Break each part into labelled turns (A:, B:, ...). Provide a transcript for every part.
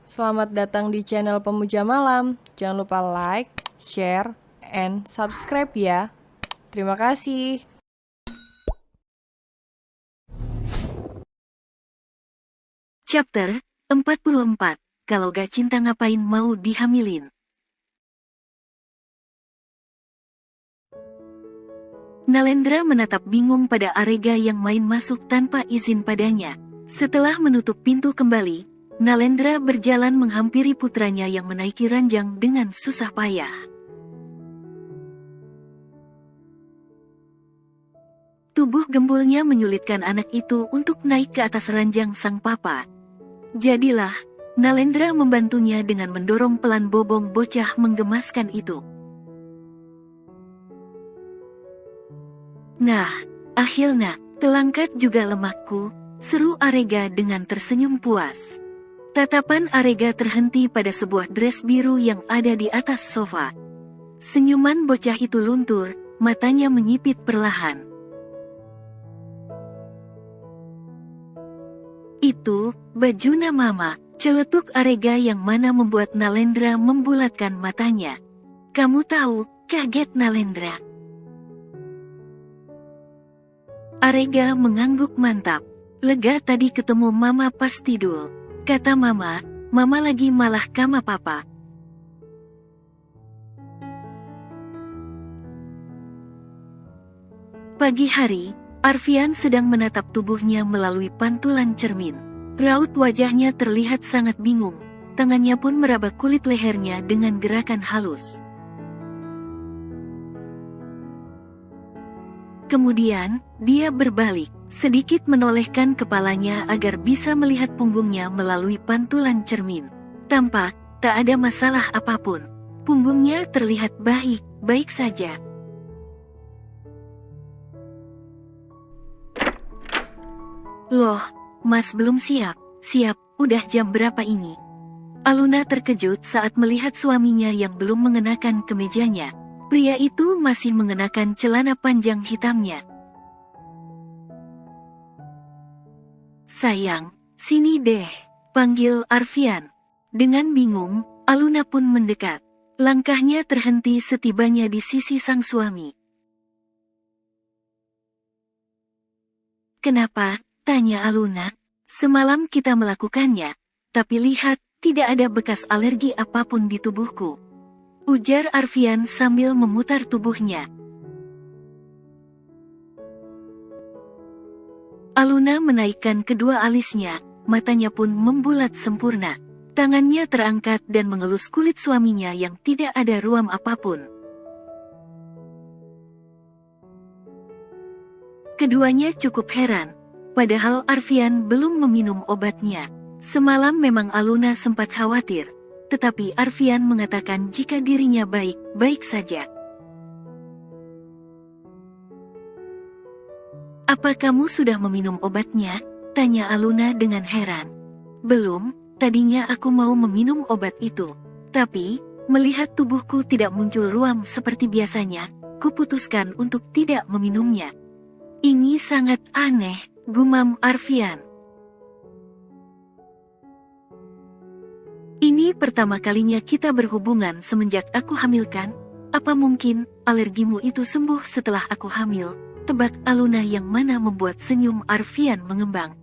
A: Selamat datang di channel Pemuja Malam. Jangan lupa like, share, and subscribe ya. Terima kasih.
B: Chapter 44. Kalau gak cinta ngapain mau dihamilin? Nalendra menatap bingung pada Arega yang main masuk tanpa izin padanya. Setelah menutup pintu kembali, Nalendra berjalan menghampiri putranya yang menaiki ranjang dengan susah payah. Tubuh gembulnya menyulitkan anak itu untuk naik ke atas ranjang sang papa. Jadilah, Nalendra membantunya dengan mendorong pelan bobong bocah menggemaskan itu. Nah, akhirnya, telangkat juga lemakku, seru Arega dengan tersenyum puas. Tatapan Arega terhenti pada sebuah dress biru yang ada di atas sofa. Senyuman bocah itu luntur, matanya menyipit perlahan. Itu, bajuna mama, celetuk Arega yang mana membuat Nalendra membulatkan matanya. Kamu tahu, kaget Nalendra. Arega mengangguk mantap. Lega tadi ketemu mama pas tidur. Kata mama lagi malah kama papa. Pagi hari, Arfian sedang menatap tubuhnya melalui pantulan cermin. Raut wajahnya terlihat sangat bingung. Tangannya pun meraba kulit lehernya dengan gerakan halus. Kemudian, dia berbalik, sedikit menolehkan kepalanya agar bisa melihat punggungnya melalui pantulan cermin. Tampak, tak ada masalah apapun. Punggungnya terlihat baik-baik saja. Loh, Mas belum siap? Siap, udah jam berapa ini? Aluna terkejut saat melihat suaminya yang belum mengenakan kemejanya. Pria itu masih mengenakan celana panjang hitamnya. Sayang, sini deh, panggil Arfian. Dengan bingung, Aluna pun mendekat. Langkahnya terhenti setibanya di sisi sang suami. Kenapa? Tanya Aluna. Semalam kita melakukannya, tapi lihat, tidak ada bekas alergi apapun di tubuhku. Ujar Arfian sambil memutar tubuhnya. Aluna menaikkan kedua alisnya, matanya pun membulat sempurna. Tangannya terangkat dan mengelus kulit suaminya yang tidak ada ruam apapun. Keduanya cukup heran, padahal Arfian belum meminum obatnya. Semalam memang Aluna sempat khawatir, tetapi Arfian mengatakan jika dirinya baik-baik saja. Apa kamu sudah meminum obatnya? Tanya Aluna dengan heran. Belum, tadinya aku mau meminum obat itu. Tapi, melihat tubuhku tidak muncul ruam seperti biasanya, kuputuskan untuk tidak meminumnya. Ini sangat aneh, gumam Arfian. Ini pertama kalinya kita berhubungan semenjak aku hamilkan. Apa mungkin alergimu itu sembuh setelah aku hamil? Tebak Aluna yang mana membuat senyum Arfian mengembang.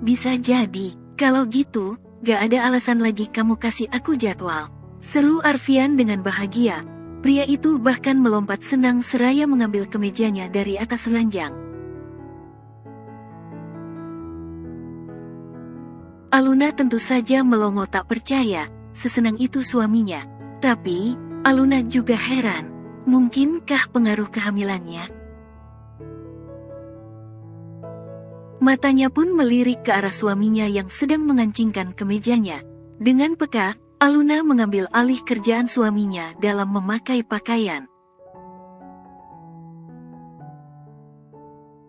B: Bisa jadi, kalau gitu, gak ada alasan lagi kamu kasih aku jadwal. Seru Arfian dengan bahagia. Pria itu bahkan melompat senang seraya mengambil kemejanya dari atas ranjang. Aluna tentu saja melongo tak percaya, sesenang itu suaminya. Tapi, Aluna juga heran, mungkinkah pengaruh kehamilannya? Matanya pun melirik ke arah suaminya yang sedang mengancingkan kemejanya. Dengan peka, Aluna mengambil alih kerjaan suaminya dalam memakai pakaian.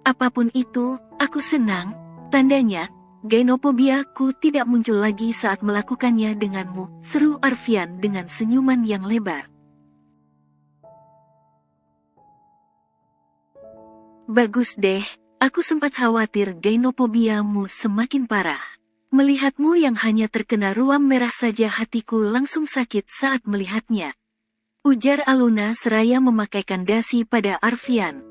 B: Apapun itu, aku senang, tandanya, gynofobiaku tidak muncul lagi saat melakukannya denganmu, seru Arfian dengan senyuman yang lebar. Bagus deh, Aku sempat khawatir gynofobiamu semakin parah. Melihatmu yang hanya terkena ruam merah saja hatiku langsung sakit saat melihatnya. Ujar Aluna seraya memakaikan dasi pada Arfian.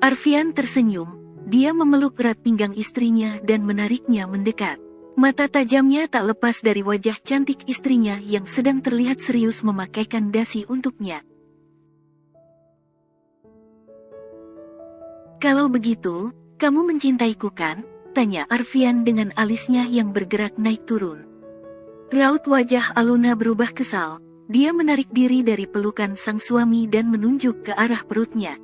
B: Arfian tersenyum, dia memeluk erat pinggang istrinya dan menariknya mendekat. Mata tajamnya tak lepas dari wajah cantik istrinya yang sedang terlihat serius memakaikan dasi untuknya. Kalau begitu, kamu mencintaiku kan? Tanya Arfian dengan alisnya yang bergerak naik turun. Raut wajah Aluna berubah kesal, dia menarik diri dari pelukan sang suami dan menunjuk ke arah perutnya.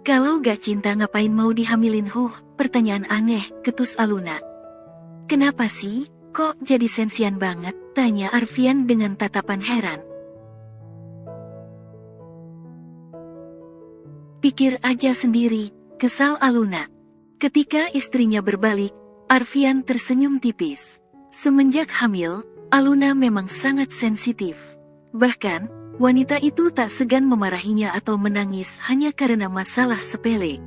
B: Kalau gak cinta ngapain mau dihamilin pertanyaan aneh, ketus Aluna. Kenapa sih, kok jadi sensian banget? Tanya Arfian dengan tatapan heran. Pikir aja sendiri, kesal Aluna. Ketika istrinya berbalik, Arfian tersenyum tipis. Semenjak hamil, Aluna memang sangat sensitif. Bahkan, wanita itu tak segan memarahinya atau menangis hanya karena masalah sepele.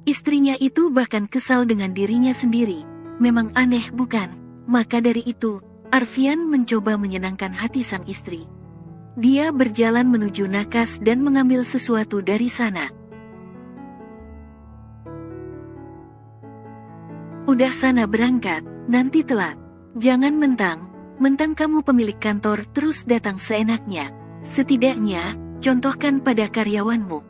B: Istrinya itu bahkan kesal dengan dirinya sendiri. Memang aneh bukan? Maka dari itu, Arfian mencoba menyenangkan hati sang istri. Dia berjalan menuju nakas dan mengambil sesuatu dari sana. Udah sana berangkat, nanti telat. Jangan mentang kamu pemilik kantor terus datang seenaknya. Setidaknya, contohkan pada karyawanmu.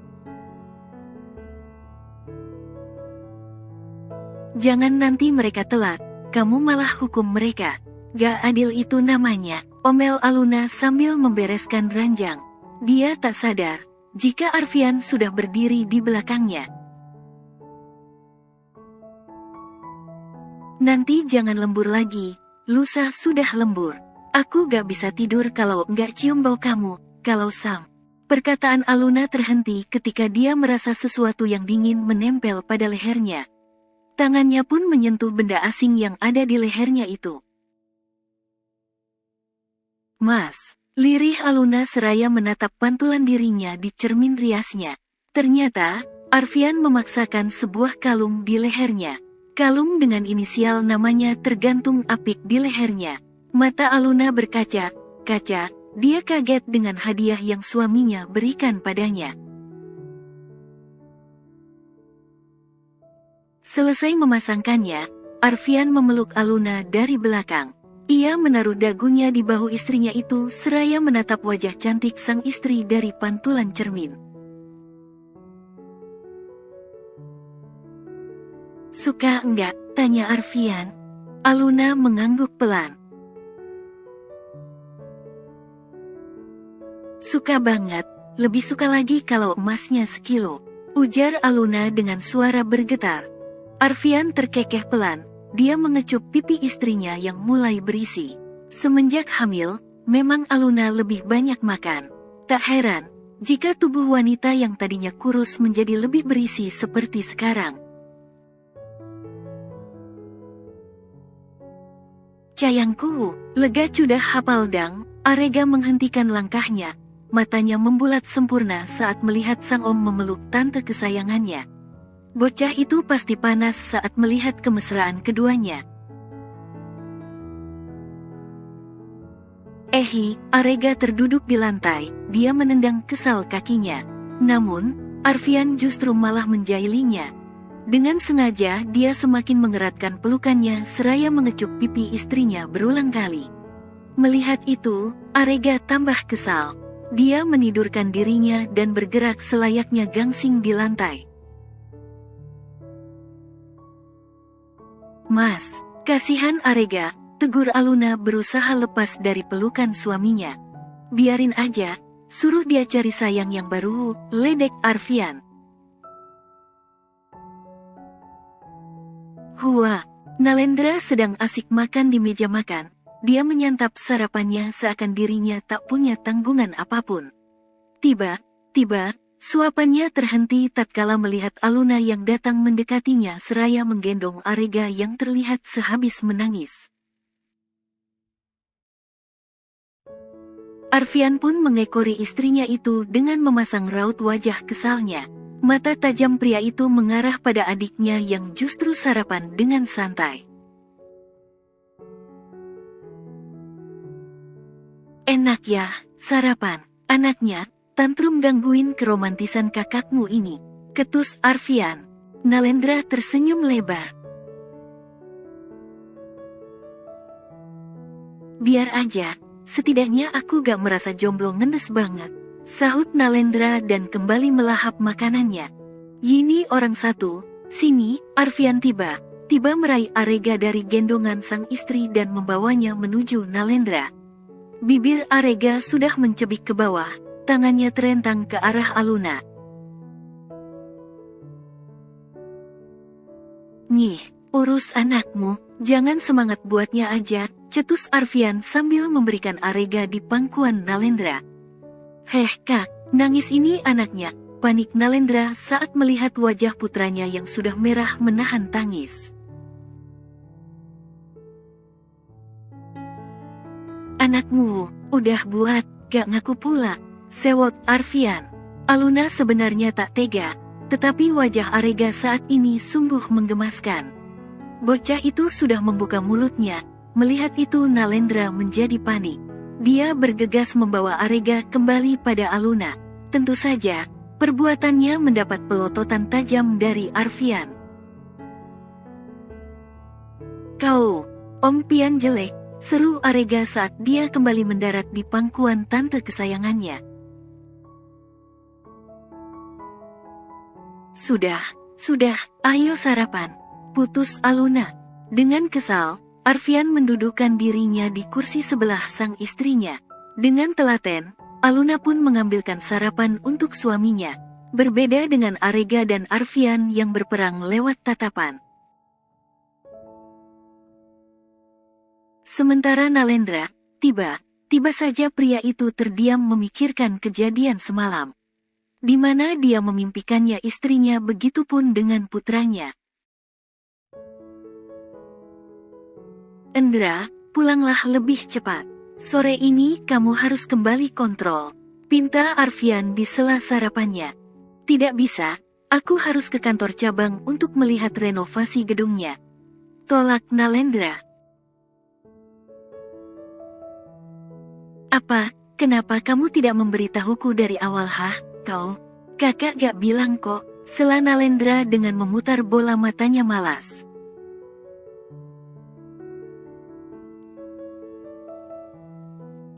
B: Jangan nanti mereka telat, kamu malah hukum mereka. Gak adil itu namanya, omel Aluna sambil membereskan ranjang. Dia tak sadar, jika Arfian sudah berdiri di belakangnya. Nanti jangan lembur lagi, lusa sudah lembur. Aku gak bisa tidur kalau gak cium bau kamu, kalau Sam. Perkataan Aluna terhenti ketika dia merasa sesuatu yang dingin menempel pada lehernya. Tangannya pun menyentuh benda asing yang ada di lehernya itu. Mas, lirih Aluna seraya menatap pantulan dirinya di cermin riasnya. Ternyata, Arfian memaksakan sebuah kalung di lehernya. Kalung dengan inisial namanya tergantung apik di lehernya. Mata Aluna berkaca-kaca, dia kaget dengan hadiah yang suaminya berikan padanya. Selesai memasangkannya, Arfian memeluk Aluna dari belakang. Ia menaruh dagunya di bahu istrinya itu seraya menatap wajah cantik sang istri dari pantulan cermin. Suka enggak? Tanya Arfian. Aluna mengangguk pelan. Suka banget, lebih suka lagi kalau emasnya sekilo. Ujar Aluna dengan suara bergetar. Arfian terkekeh pelan. Dia mengecup pipi istrinya yang mulai berisi. Semenjak hamil, memang Aluna lebih banyak makan. Tak heran, jika tubuh wanita yang tadinya kurus menjadi lebih berisi seperti sekarang. Sayangku, lega cudah hafal dang, Arega menghentikan langkahnya. Matanya membulat sempurna saat melihat sang om memeluk tante kesayangannya. Bocah itu pasti panas saat melihat kemesraan keduanya. Arega terduduk di lantai, dia menendang kesal kakinya. Namun, Arfian justru malah menjailinya. Dengan sengaja dia semakin mengeratkan pelukannya seraya mengecup pipi istrinya berulang kali. Melihat itu, Arega tambah kesal. Dia menidurkan dirinya dan bergerak selayaknya gangsing di lantai. Mas, kasihan Arega, tegur Aluna berusaha lepas dari pelukan suaminya. Biarin aja, suruh dia cari sayang yang baru, ledek Arfian. Nalendra sedang asik makan di meja makan. Dia menyantap sarapannya seakan dirinya tak punya tanggungan apapun. Tiba-tiba, suapannya terhenti tatkala melihat Aluna yang datang mendekatinya seraya menggendong Arega yang terlihat sehabis menangis. Arfian pun mengekori istrinya itu dengan memasang raut wajah kesalnya. Mata tajam pria itu mengarah pada adiknya yang justru sarapan dengan santai. Enak ya, sarapan. Anaknya, tantrum gangguin keromantisan kakakmu ini. Ketus Arfian. Nalendra tersenyum lebar. Biar aja, setidaknya aku gak merasa jomblo ngenes banget, sahut Nalendra dan kembali melahap makanannya. Yini orang satu, sini, Arfian tiba meraih Arega dari gendongan sang istri dan membawanya menuju Nalendra. Bibir Arega sudah mencebik ke bawah, tangannya terentang ke arah Aluna. Nyih, urus anakmu, jangan semangat buatnya aja, cetus Arfian sambil memberikan Arega di pangkuan Nalendra. Heh kak, nangis ini anaknya, panik Nalendra saat melihat wajah putranya yang sudah merah menahan tangis. Anakmu, udah buat, gak ngaku pula, sewot Arfian. Aluna sebenarnya tak tega, tetapi wajah Arega saat ini sungguh menggemaskan. Bocah itu sudah membuka mulutnya, melihat itu Nalendra menjadi panik. Dia bergegas membawa Arega kembali pada Aluna. Tentu saja, perbuatannya mendapat pelototan tajam dari Arfian. Kau, Om Pian jelek, seru Arega saat dia kembali mendarat di pangkuan tante kesayangannya. Sudah, ayo sarapan, putus Aluna. Dengan kesal, Arfian mendudukkan dirinya di kursi sebelah sang istrinya. Dengan telaten, Aluna pun mengambilkan sarapan untuk suaminya. Berbeda dengan Arega dan Arfian yang berperang lewat tatapan. Sementara Nalendra, tiba saja pria itu terdiam memikirkan kejadian semalam. Di mana dia memimpikannya istrinya, begitupun dengan putranya. Endra, pulanglah lebih cepat. Sore ini kamu harus kembali kontrol, pinta Arfian di sela sarapannya. Tidak bisa, aku harus ke kantor cabang untuk melihat renovasi gedungnya, tolak Nalendra. Apa, kenapa kamu tidak memberitahuku dari awal kau? Kakak gak bilang kok, sela Nalendra dengan memutar bola matanya malas.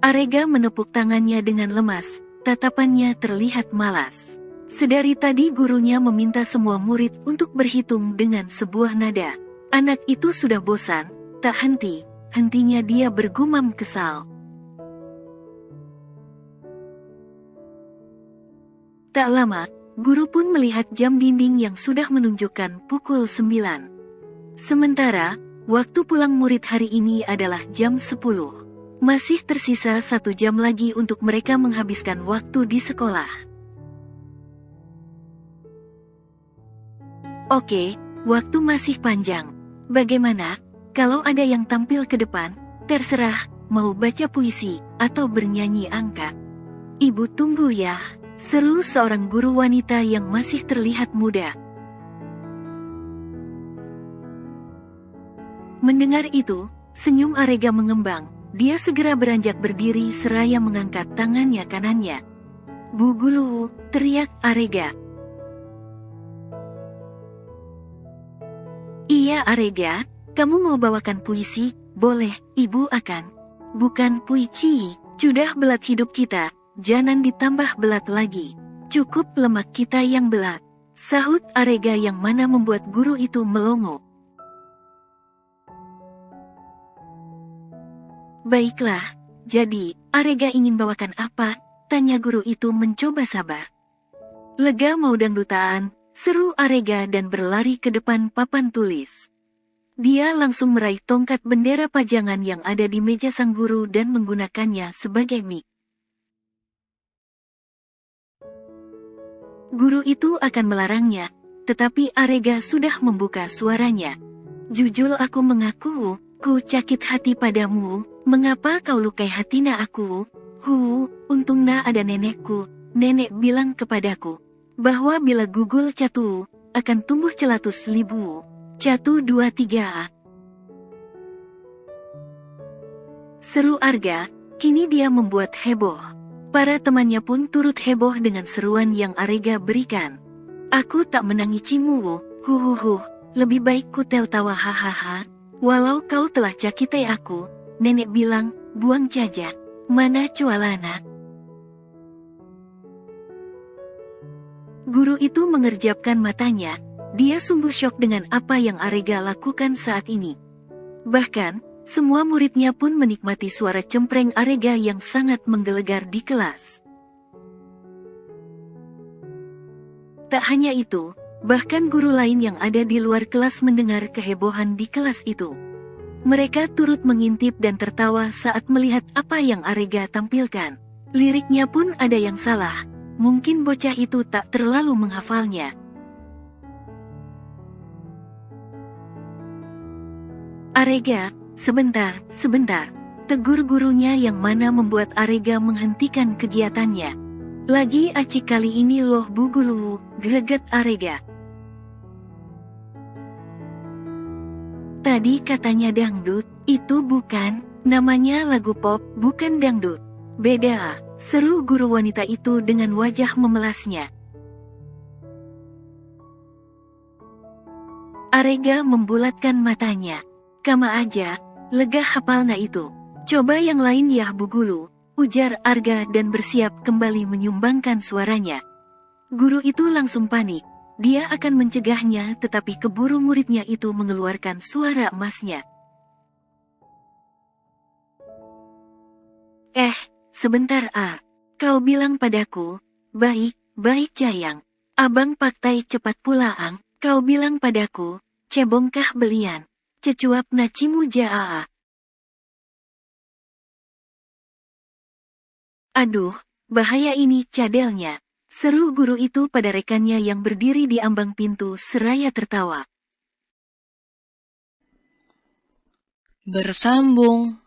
B: Arega menepuk tangannya dengan lemas, tatapannya terlihat malas. Sedari tadi gurunya meminta semua murid untuk berhitung dengan sebuah nada. Anak itu sudah bosan, tak hentinya dia bergumam kesal. Tak lama, guru pun melihat jam dinding yang sudah menunjukkan pukul 9. Sementara, waktu pulang murid hari ini adalah jam 10. Masih tersisa 1 jam lagi untuk mereka menghabiskan waktu di sekolah. Oke, waktu masih panjang. Bagaimana, kalau ada yang tampil ke depan, terserah, mau baca puisi, atau bernyanyi angka. Ibu tunggu ya, seru seorang guru wanita yang masih terlihat muda. Mendengar itu, senyum Arega mengembang. Dia segera beranjak berdiri seraya mengangkat tangannya kanannya. Bu Gulu, teriak Arega. Iya Arega, kamu mau bawakan puisi? Boleh, ibu akan. Bukan puisi, sudah belat hidup kita, jangan ditambah belat lagi. Cukup lemak kita yang belat, sahut Arega yang mana membuat guru itu melongo. Baiklah, jadi, Arega ingin bawakan apa? Tanya guru itu mencoba sabar. Lega mau dangdutaan, seru Arega dan berlari ke depan papan tulis. Dia langsung meraih tongkat bendera pajangan yang ada di meja sang guru dan menggunakannya sebagai mic. Guru itu akan melarangnya, tetapi Arega sudah membuka suaranya. Jujur aku mengaku, ku sakit hati padamu, mengapa kau lukai hati aku? Untungnya ada nenekku. Nenek bilang kepadaku bahwa bila gugul catu akan tumbuh celatus libu. Catu 2 3. Seru Arga, kini dia membuat heboh. Para temannya pun turut heboh dengan seruan yang Arga berikan. Aku tak menangicimu, lebih baik ku tawa hahaha. Walau kau telah cakiti aku, nenek bilang, buang caja. Mana cualana? Guru itu mengerjapkan matanya, dia sungguh syok dengan apa yang Arga lakukan saat ini. Bahkan, semua muridnya pun menikmati suara cempreng Arga yang sangat menggelegar di kelas. Tak hanya itu, bahkan guru lain yang ada di luar kelas mendengar kehebohan di kelas itu. Mereka turut mengintip dan tertawa saat melihat apa yang Arga tampilkan. Liriknya pun ada yang salah. Mungkin bocah itu tak terlalu menghafalnya. Arga, sebentar, tegur gurunya yang mana membuat Arga menghentikan kegiatannya. Lagi acik kali ini loh Bu Guru, greget Arga. Tadi katanya dangdut, itu bukan, namanya lagu pop, bukan dangdut. Beda, seru guru wanita itu dengan wajah memelasnya. Arga membulatkan matanya. Kama aja, lega hafalna itu. Coba yang lain ya Bu Guru, ujar Arga dan bersiap kembali menyumbangkan suaranya. Guru itu langsung panik. Dia akan mencegahnya tetapi keburu muridnya itu mengeluarkan suara emasnya. Sebentar kau bilang padaku, baik Jayang. Abang paktai cepat pulang, kau bilang padaku, cebongkah belian, cecuap nacimu jaa. Aduh, bahaya ini cadelnya, seru guru itu pada rekannya yang berdiri di ambang pintu seraya tertawa.
A: Bersambung.